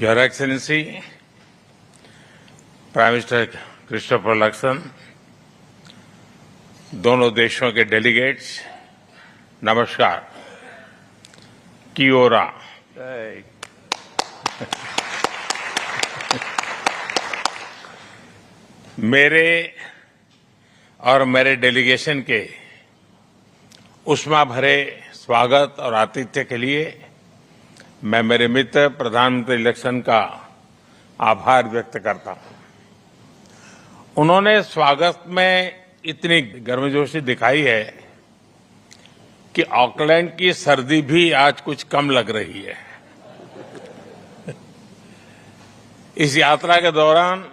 Your Excellency, prime minister Christopher Luxon, दोनों देशों के डेलीगेट्स, नमस्कार। कियोरा। मेरे और मेरे डेलीगेशन के उष्मा भरे स्वागत और आतिथ्य के लिए मैं मेरे मित्र प्रधानमंत्री लक्सन का आभार व्यक्त करता हूं। उन्होंने स्वागत में इतनी गर्मजोशी दिखाई है कि ऑकलैंड की सर्दी भी आज कुछ कम लग रही है। इस यात्रा के दौरान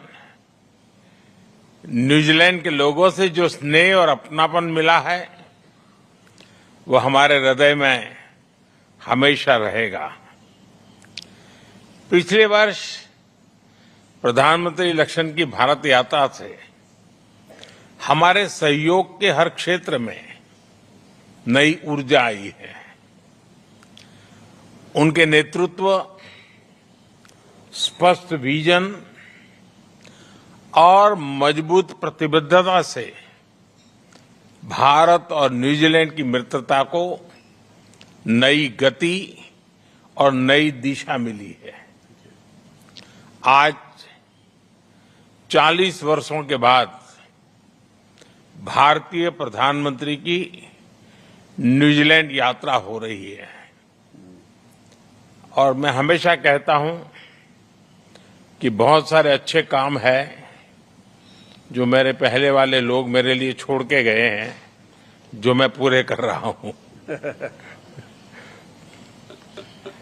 न्यूजीलैंड के लोगों से जो स्नेह और अपनापन मिला है वो हमारे हृदय में हमेशा रहेगा। पिछले वर्ष प्रधानमंत्री लक्सन की भारत यात्रा से हमारे सहयोग के हर क्षेत्र में नई ऊर्जा आई है। उनके नेतृत्व, स्पष्ट विजन और मजबूत प्रतिबद्धता से भारत और न्यूजीलैंड की मित्रता को नई गति और नई दिशा मिली है। आज 40 वर्षों के बाद भारतीय प्रधानमंत्री की न्यूजीलैंड यात्रा हो रही है और मैं हमेशा कहता हूं कि बहुत सारे अच्छे काम हैं जो मेरे पहले वाले लोग मेरे लिए छोड़ के गए हैं, जो मैं पूरे कर रहा हूं।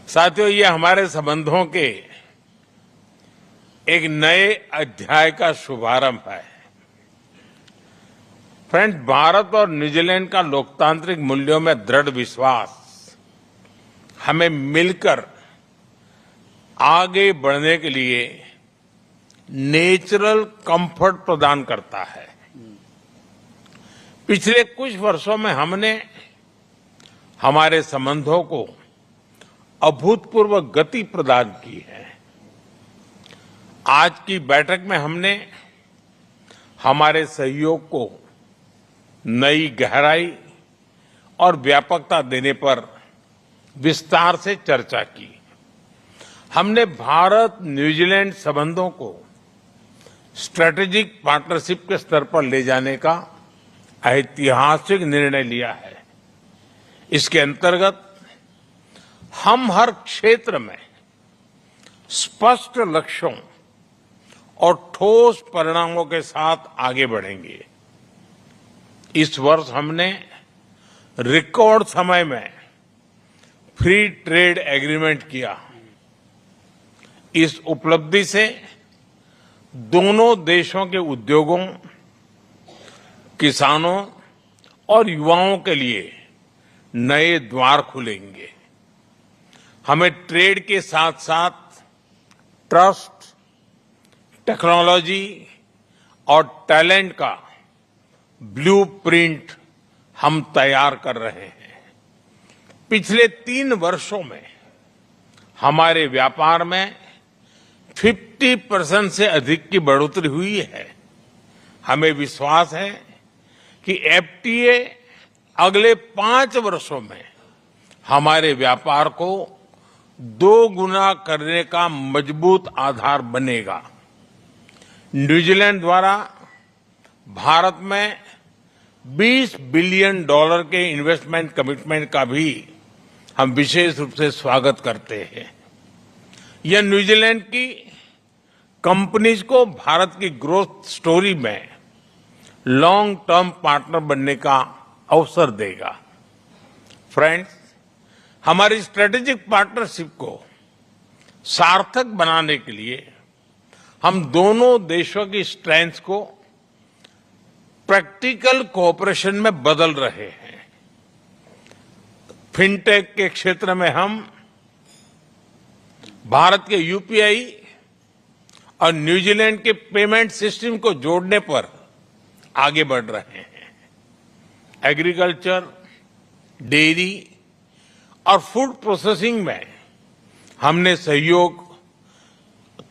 साथियों, ये हमारे संबंधों के एक नए अध्याय का शुभारंभ है। फ्रेंड्स, भारत और न्यूजीलैंड का लोकतांत्रिक मूल्यों में दृढ़ विश्वास हमें मिलकर आगे बढ़ने के लिए नेचुरल कंफर्ट प्रदान करता है। पिछले कुछ वर्षों में हमने हमारे संबंधों को अभूतपूर्व गति प्रदान की है। आज की बैठक में हमने हमारे सहयोग को नई गहराई और व्यापकता देने पर विस्तार से चर्चा की। हमने भारत न्यूजीलैंड संबंधों को स्ट्रेटेजिक पार्टनरशिप के स्तर पर ले जाने का ऐतिहासिक निर्णय लिया है। इसके अंतर्गत हम हर क्षेत्र में स्पष्ट लक्ष्यों और ठोस परिणामों के साथ आगे बढ़ेंगे। इस वर्ष हमने रिकॉर्ड समय में फ्री ट्रेड एग्रीमेंट किया। इस उपलब्धि से दोनों देशों के उद्योगों, किसानों और युवाओं के लिए नए द्वार खुलेंगे। हमें ट्रेड के साथ साथ ट्रस्ट, टेक्नोलॉजी और टैलेंट का ब्लूप्रिंट हम तैयार कर रहे हैं। पिछले 3 वर्षों में हमारे व्यापार में 50% से अधिक की बढ़ोतरी हुई है। हमें विश्वास है कि एफटीए अगले 5 वर्षों में हमारे व्यापार को 2 गुना करने का मजबूत आधार बनेगा। न्यूजीलैंड द्वारा भारत में $20 बिलियन के इन्वेस्टमेंट कमिटमेंट का भी हम विशेष रूप से स्वागत करते हैं। यह न्यूजीलैंड की कंपनीज को भारत की ग्रोथ स्टोरी में लॉन्ग टर्म पार्टनर बनने का अवसर देगा। फ्रेंड्स, हमारी स्ट्रेटेजिक पार्टनरशिप को सार्थक बनाने के लिए हम दोनों देशों की स्ट्रेंथ्स को प्रैक्टिकल कोऑपरेशन में बदल रहे हैं। फिनटेक के क्षेत्र में हम भारत के यूपीआई और न्यूजीलैंड के पेमेंट सिस्टम को जोड़ने पर आगे बढ़ रहे हैं। एग्रीकल्चर, डेयरी और फूड प्रोसेसिंग में हमने सहयोग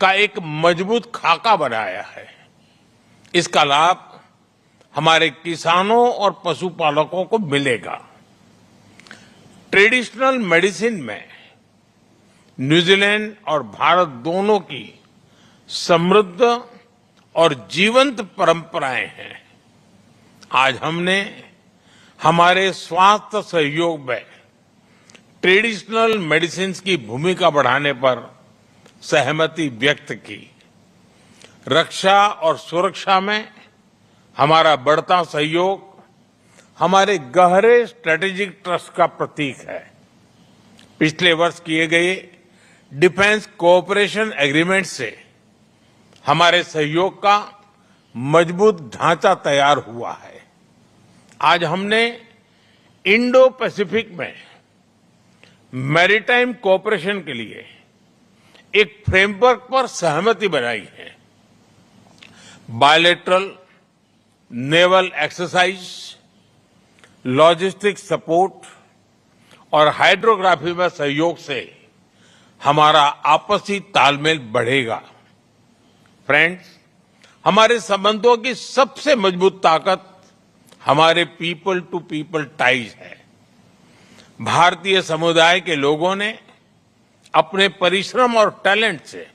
का एक मजबूत खाका बनाया है। इसका लाभ हमारे किसानों और पशुपालकों को मिलेगा। ट्रेडिशनल मेडिसिन में न्यूजीलैंड और भारत दोनों की समृद्ध और जीवंत परंपराएं हैं। आज हमने हमारे स्वास्थ्य सहयोग में ट्रेडिशनल मेडिसिन की भूमिका बढ़ाने पर सहमति व्यक्त की। रक्षा और सुरक्षा में हमारा बढ़ता सहयोग हमारे गहरे स्ट्रेटेजिक ट्रस्ट का प्रतीक है। पिछले वर्ष किए गए डिफेंस कोऑपरेशन एग्रीमेंट से हमारे सहयोग का मजबूत ढांचा तैयार हुआ है। आज हमने इंडो पैसिफिक में मैरीटाइम कोऑपरेशन के लिए एक फ्रेमवर्क पर सहमति बनाई है। Bilateral naval exercise, logistic support और हाइड्रोग्राफी में सहयोग से हमारा आपसी तालमेल बढ़ेगा। फ्रेंड्स, हमारे संबंधों की सबसे मजबूत ताकत हमारे पीपल टू पीपल टाइज है। भारतीय समुदाय के लोगों ने अपने परिश्रम और टैलेंट से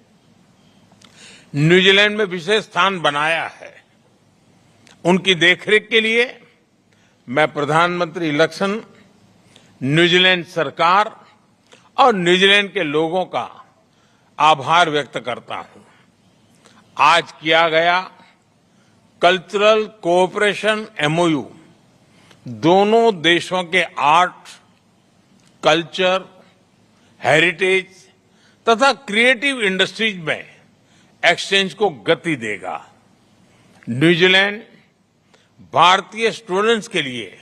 न्यूजीलैंड में विशेष स्थान बनाया है। उनकी देखरेख के लिए मैं प्रधानमंत्री लक्ष्मण, न्यूजीलैंड सरकार और न्यूजीलैंड के लोगों का आभार व्यक्त करता हूं। आज किया गया कल्चरल कोऑपरेशन एमओयू दोनों देशों के आर्ट, कल्चर, हेरिटेज तथा क्रिएटिव इंडस्ट्रीज में एक्सचेंज को गति देगा। न्यूजीलैंड भारतीय स्टूडेंट्स के लिए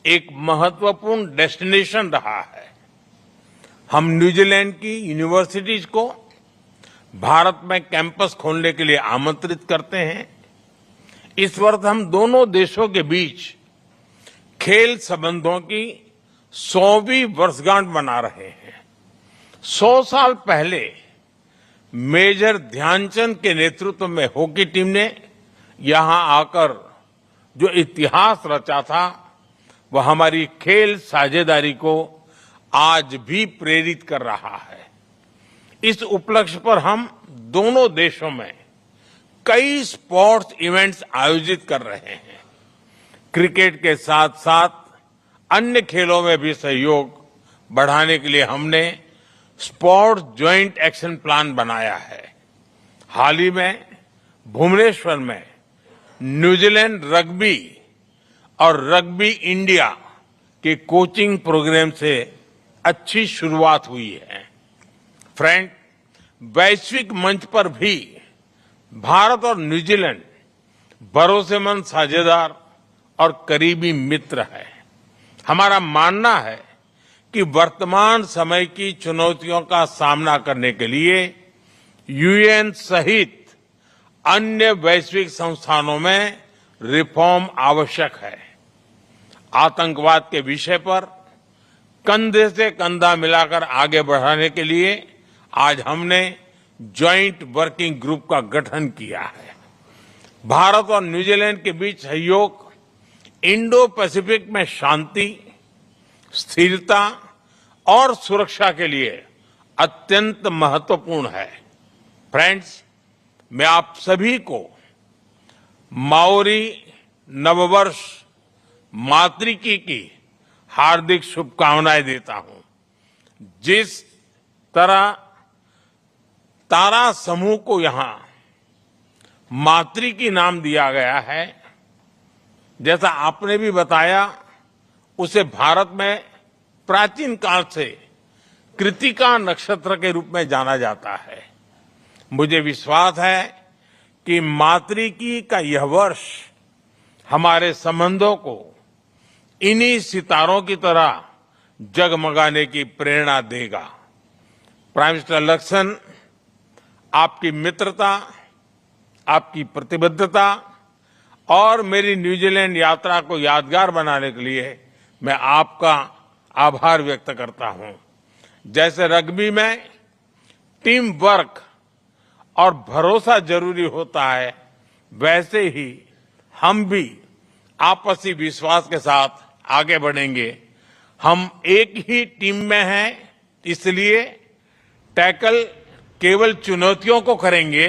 एक महत्वपूर्ण डेस्टिनेशन रहा है। हम न्यूजीलैंड की यूनिवर्सिटीज को भारत में कैंपस खोलने के लिए आमंत्रित करते हैं। इस वर्ष हम दोनों देशों के बीच खेल संबंधों की 100वीं वर्षगांठ मना रहे हैं। 100 साल पहले मेजर ध्यानचंद के नेतृत्व में हॉकी टीम ने यहां आकर जो इतिहास रचा था, वह हमारी खेल साझेदारी को आज भी प्रेरित कर रहा है। इस उपलक्ष्य पर हम दोनों देशों में कई स्पोर्ट्स इवेंट्स आयोजित कर रहे हैं। क्रिकेट के साथ साथ अन्य खेलों में भी सहयोग बढ़ाने के लिए हमने स्पोर्ट्स ज्वाइंट एक्शन प्लान बनाया है। हाल ही में भुवनेश्वर में न्यूजीलैंड रग्बी और रग्बी इंडिया के कोचिंग प्रोग्राम से अच्छी शुरुआत हुई है। फ्रेंड, वैश्विक मंच पर भी भारत और न्यूजीलैंड भरोसेमंद साझेदार और करीबी मित्र है। हमारा मानना है कि वर्तमान समय की चुनौतियों का सामना करने के लिए यूएन सहित अन्य वैश्विक संस्थानों में रिफॉर्म आवश्यक है। आतंकवाद के विषय पर कंधे से कंधा मिलाकर आगे बढ़ाने के लिए आज हमने ज्वाइंट वर्किंग ग्रुप का गठन किया है। भारत और न्यूजीलैंड के बीच सहयोग इंडो पैसिफिक में शांति, स्थिरता और सुरक्षा के लिए अत्यंत महत्वपूर्ण है। फ्रेंड्स, मैं आप सभी को माओरी नववर्ष मातृकी की हार्दिक शुभकामनाएं देता हूं। जिस तरह तारा समूह को यहां मातृकी नाम दिया गया है, जैसा आपने भी बताया, उसे भारत में प्राचीन काल से कृतिका नक्षत्र के रूप में जाना जाता है। मुझे विश्वास है कि मातृकी का यह वर्ष हमारे संबंधों को इन्हीं सितारों की तरह जगमगाने की प्रेरणा देगा। प्राइम मिनिस्टर लक्ष्मण, आपकी मित्रता, आपकी प्रतिबद्धता और मेरी न्यूजीलैंड यात्रा को यादगार बनाने के लिए मैं आपका आभार व्यक्त करता हूं। जैसे रग्बी में टीम वर्क और भरोसा जरूरी होता है, वैसे ही हम भी आपसी विश्वास के साथ आगे बढ़ेंगे। हम एक ही टीम में हैं, इसलिए टैकल केवल चुनौतियों को करेंगे।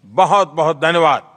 बहुत बहुत धन्यवाद।